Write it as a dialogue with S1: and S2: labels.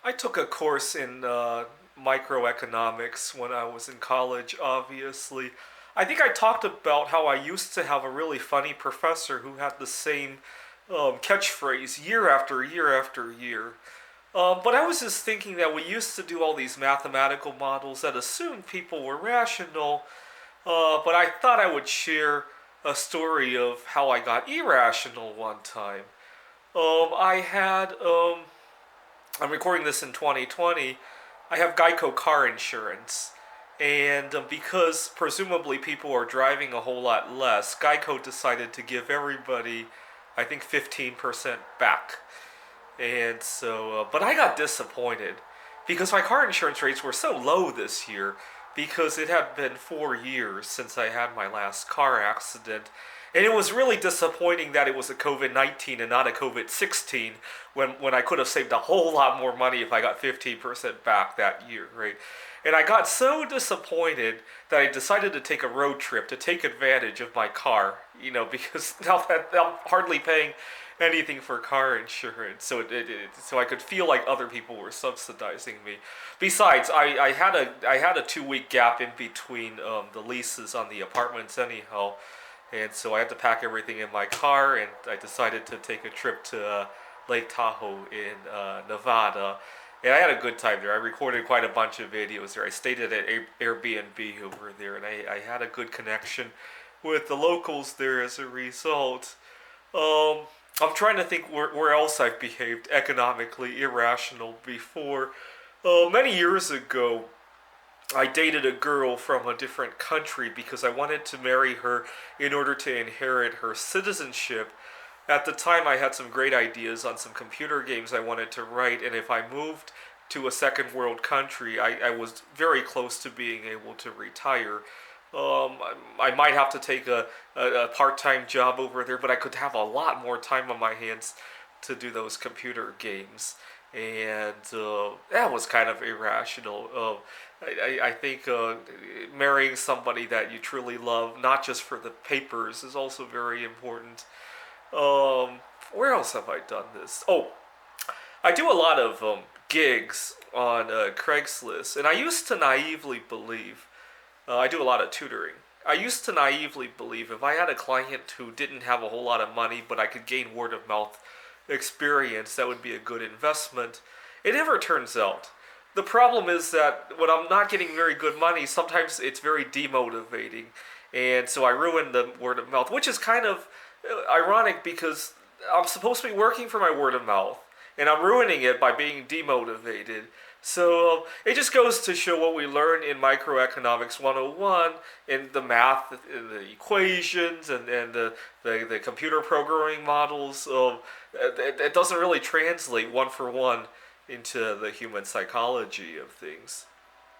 S1: I took a course in microeconomics when I was in college, obviously. I think I talked about how I used to have a really funny professor who had the same catchphrase year after year after year. But I was just thinking that we used to do all these mathematical models that assumed people were rational, but I thought I would share a story of how I got irrational one time. I had I'm recording this in 2020. I have Geico car insurance. And because presumably people are driving a whole lot less, Geico decided to give everybody, I think, 15% back. And so, but I got disappointed because my car insurance rates were so low this year because it had been 4 years since I had my last car accident. And it was really disappointing that it was a COVID 19 and not a COVID 16 when I could have saved a whole lot more money if I got 15% back that year, right? And I got so disappointed that I decided to take a road trip to take advantage of my car, because now that I'm hardly paying anything for car insurance, so I could feel like other people were subsidizing me. Besides, I had a 2 week gap in between the leases on the apartments anyhow, and so I had to pack everything in my car, and I decided to take a trip to Lake Tahoe in Nevada. And I had a good time there. I recorded quite a bunch of videos there. I stayed at an Airbnb over there, and I had a good connection with the locals there as a result. Um, I'm trying to think where else I've behaved economically irrational before. Many years ago, I dated a girl from a different country because I wanted to marry her in order to inherit her citizenship. At the time, I had some great ideas on some computer games I wanted to write, and if I moved to a second world country, I was very close to being able to retire. I might have to take a part time job over there, but I could have a lot more time on my hands to do those computer games. And that was kind of irrational. I think marrying somebody that you truly love, not just for the papers, is also very important. Um, where else have I done this? Oh, I do a lot of gigs on Craigslist, and I used to naively believe I do a lot of tutoring. I used to naively believe if I had a client who didn't have a whole lot of money, but I could gain word of mouth experience, that would be a good investment. It never turns out. The problem is that when I'm not getting very good money, sometimes it's very demotivating. And so I ruin the word of mouth, which is kind of ironic because I'm supposed to be working for my word of mouth, and I'm ruining it by being demotivated. So it just goes to show what we learn in Microeconomics 101 in the math, in the equations, and the computer programming models. It doesn't really translate one for one into the human psychology of things.